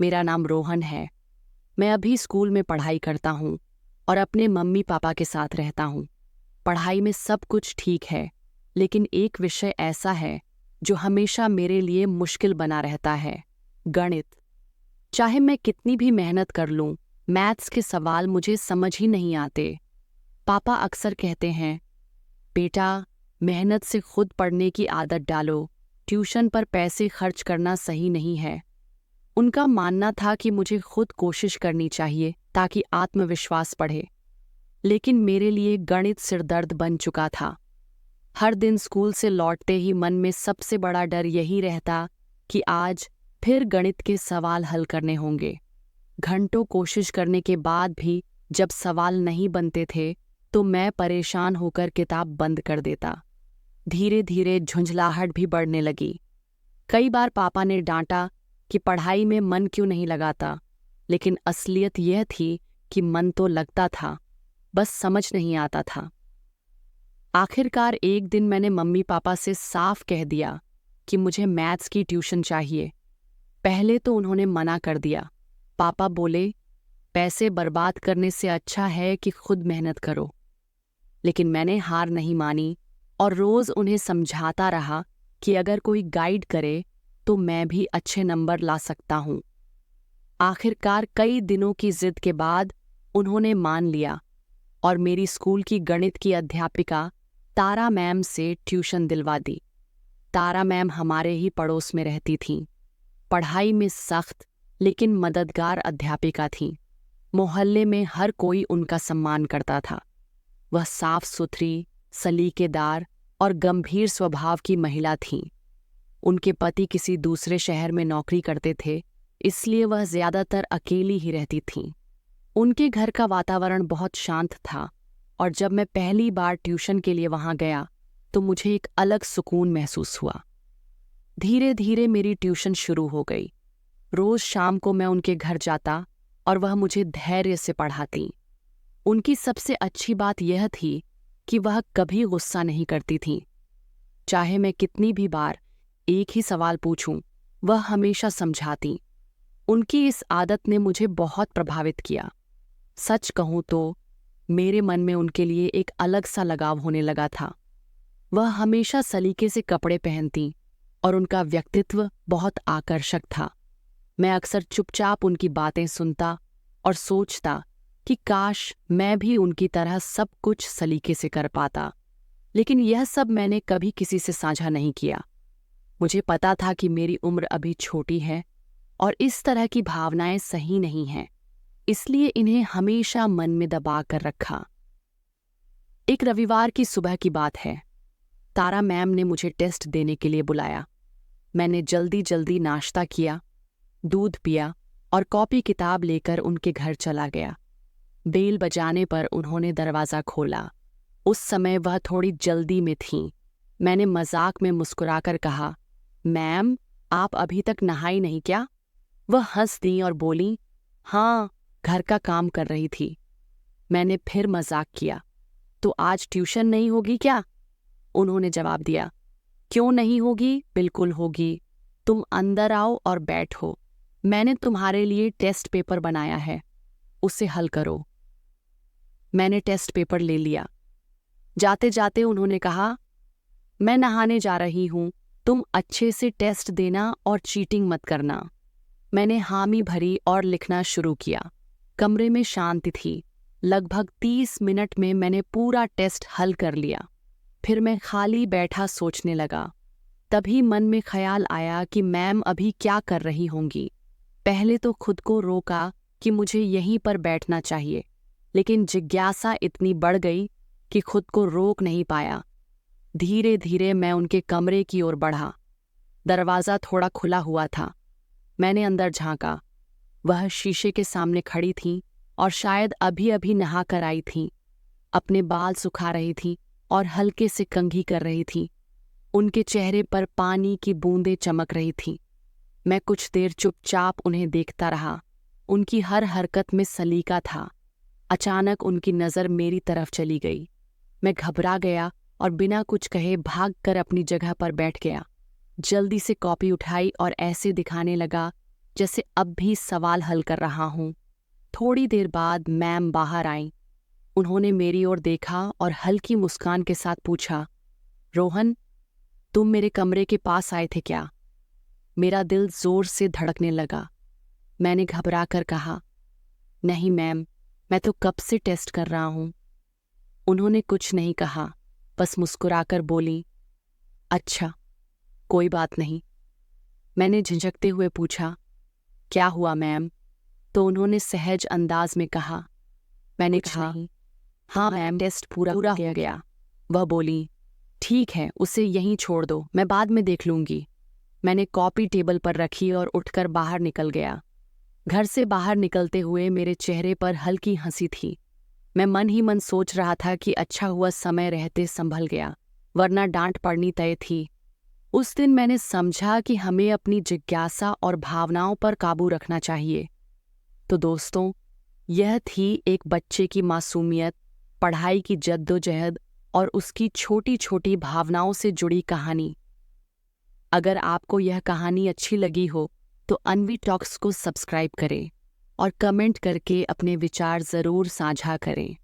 मेरा नाम रोहन है। मैं अभी स्कूल में पढ़ाई करता हूँ और अपने मम्मी पापा के साथ रहता हूँ। पढ़ाई में सब कुछ ठीक है, लेकिन एक विषय ऐसा है जो हमेशा मेरे लिए मुश्किल बना रहता है, गणित। चाहे मैं कितनी भी मेहनत कर लूँ, मैथ्स के सवाल मुझे समझ ही नहीं आते। पापा अक्सर कहते हैं, बेटा, मेहनत से खुद पढ़ने की आदत डालो, ट्यूशन पर पैसे खर्च करना सही नहीं है। उनका मानना था कि मुझे खुद कोशिश करनी चाहिए ताकि आत्मविश्वास बढ़े। लेकिन मेरे लिए गणित सिरदर्द बन चुका था। हर दिन स्कूल से लौटते ही मन में सबसे बड़ा डर यही रहता कि आज फिर गणित के सवाल हल करने होंगे। घंटों कोशिश करने के बाद भी जब सवाल नहीं बनते थे तो मैं परेशान होकर किताब बंद कर देता। धीरे धीरे झुंझलाहट भी बढ़ने लगी। कई बार पापा ने डांटा कि पढ़ाई में मन क्यों नहीं लगाता, लेकिन असलियत यह थी कि मन तो लगता था, बस समझ नहीं आता था। आखिरकार एक दिन मैंने मम्मी पापा से साफ कह दिया कि मुझे मैथ्स की ट्यूशन चाहिए। पहले तो उन्होंने मना कर दिया। पापा बोले, पैसे बर्बाद करने से अच्छा है कि खुद मेहनत करो। लेकिन मैंने हार नहीं मानी और रोज उन्हें समझाता रहा कि अगर कोई गाइड करे तो मैं भी अच्छे नंबर ला सकता हूँ। आखिरकार कई दिनों की जिद के बाद उन्होंने मान लिया और मेरी स्कूल की गणित की अध्यापिका तारा मैम से ट्यूशन दिलवा दी। तारा मैम हमारे ही पड़ोस में रहती थीं। पढ़ाई में सख्त लेकिन मददगार अध्यापिका थीं। मोहल्ले में हर कोई उनका सम्मान करता था। वह साफ सुथरी, सलीकेदार और गंभीर स्वभाव की महिला थीं। उनके पति किसी दूसरे शहर में नौकरी करते थे, इसलिए वह ज्यादातर अकेली ही रहती थीं। उनके घर का वातावरण बहुत शांत था और जब मैं पहली बार ट्यूशन के लिए वहां गया तो मुझे एक अलग सुकून महसूस हुआ। धीरे धीरे मेरी ट्यूशन शुरू हो गई। रोज शाम को मैं उनके घर जाता और वह मुझे धैर्य से पढ़ाती। उनकी सबसे अच्छी बात यह थी कि वह कभी गुस्सा नहीं करती थीं। चाहे मैं कितनी भी बार एक ही सवाल पूछूं, वह हमेशा समझाती। उनकी इस आदत ने मुझे बहुत प्रभावित किया। सच कहूं तो मेरे मन में उनके लिए एक अलग सा लगाव होने लगा था। वह हमेशा सलीके से कपड़े पहनती और उनका व्यक्तित्व बहुत आकर्षक था। मैं अक्सर चुपचाप उनकी बातें सुनता और सोचता कि काश मैं भी उनकी तरह सब कुछ सलीके से कर पाता। लेकिन यह सब मैंने कभी किसी से साझा नहीं किया। मुझे पता था कि मेरी उम्र अभी छोटी है और इस तरह की भावनाएं सही नहीं हैं, इसलिए इन्हें हमेशा मन में दबा कर रखा। एक रविवार की सुबह की बात है। तारा मैम ने मुझे टेस्ट देने के लिए बुलाया। मैंने जल्दी जल्दी नाश्ता किया, दूध पिया और कॉपी किताब लेकर उनके घर चला गया। बेल बजाने पर उन्होंने दरवाज़ा खोला। उस समय वह थोड़ी जल्दी में थीं। मैंने मजाक में मुस्कुराकर कहा, मैम, आप अभी तक नहाई नहीं क्या? वह हंस दी और बोली, हाँ, घर का काम कर रही थी। मैंने फिर मजाक किया, तो आज ट्यूशन नहीं होगी क्या? उन्होंने जवाब दिया, क्यों नहीं होगी? बिल्कुल होगी। तुम अंदर आओ और बैठो। मैंने तुम्हारे लिए टेस्ट पेपर बनाया है, उसे हल करो। मैंने टेस्ट पेपर ले लिया। जाते जाते उन्होंने कहा, मैं नहाने जा रही हूँ, तुम अच्छे से टेस्ट देना और चीटिंग मत करना। मैंने हामी भरी और लिखना शुरू किया। कमरे में शांति थी। लगभग 30 मिनट में मैंने पूरा टेस्ट हल कर लिया। फिर मैं खाली बैठा सोचने लगा। तभी मन में ख्याल आया कि मैम अभी क्या कर रही होंगी। पहले तो खुद को रोका कि मुझे यहीं पर बैठना चाहिए, लेकिन जिज्ञासा इतनी बढ़ गई कि खुद को रोक नहीं पाया। धीरे धीरे मैं उनके कमरे की ओर बढ़ा। दरवाज़ा थोड़ा खुला हुआ था। मैंने अंदर झांका। वह शीशे के सामने खड़ी थीं और शायद अभी अभी नहा कर आई थीं। अपने बाल सुखा रही थीं और हल्के से कंघी कर रही थीं। उनके चेहरे पर पानी की बूंदें चमक रही थीं। मैं कुछ देर चुपचाप उन्हें देखता रहा। उनकी हर हरकत में सलीका था। अचानक उनकी नज़र मेरी तरफ चली गई। मैं घबरा गया और बिना कुछ कहे भागकर अपनी जगह पर बैठ गया। जल्दी से कॉपी उठाई और ऐसे दिखाने लगा जैसे अब भी सवाल हल कर रहा हूँ। थोड़ी देर बाद मैम बाहर आईं। उन्होंने मेरी ओर देखा और हल्की मुस्कान के साथ पूछा, रोहन, तुम मेरे कमरे के पास आए थे क्या? मेरा दिल जोर से धड़कने लगा। मैंने घबरा कर कहा, नहीं मैम, मैं तो कब से टेस्ट कर रहा हूँ। उन्होंने कुछ नहीं कहा, बस मुस्कुराकर बोली, अच्छा, कोई बात नहीं। मैंने झिझकते हुए पूछा, क्या हुआ मैम? तो उन्होंने सहज अंदाज में कहा, मैंने कहा, हाँ मैम, टेस्ट पूरा हो गया। वह बोली, ठीक है, उसे यहीं छोड़ दो, मैं बाद में देख लूंगी। मैंने कॉपी टेबल पर रखी और उठकर बाहर निकल गया। घर से बाहर निकलते हुए मेरे चेहरे पर हल्की हंसी थी। मैं मन ही मन सोच रहा था कि अच्छा हुआ समय रहते संभल गया, वरना डांट पड़नी तय थी। उस दिन मैंने समझा कि हमें अपनी जिज्ञासा और भावनाओं पर काबू रखना चाहिए। तो दोस्तों, यह थी एक बच्चे की मासूमियत, पढ़ाई की जद्दोजहद और उसकी छोटी छोटी भावनाओं से जुड़ी कहानी। अगर आपको यह कहानी अच्छी लगी हो तो अनवी टॉक्स को सब्सक्राइब करें और कमेंट करके अपने विचार ज़रूर साझा करें।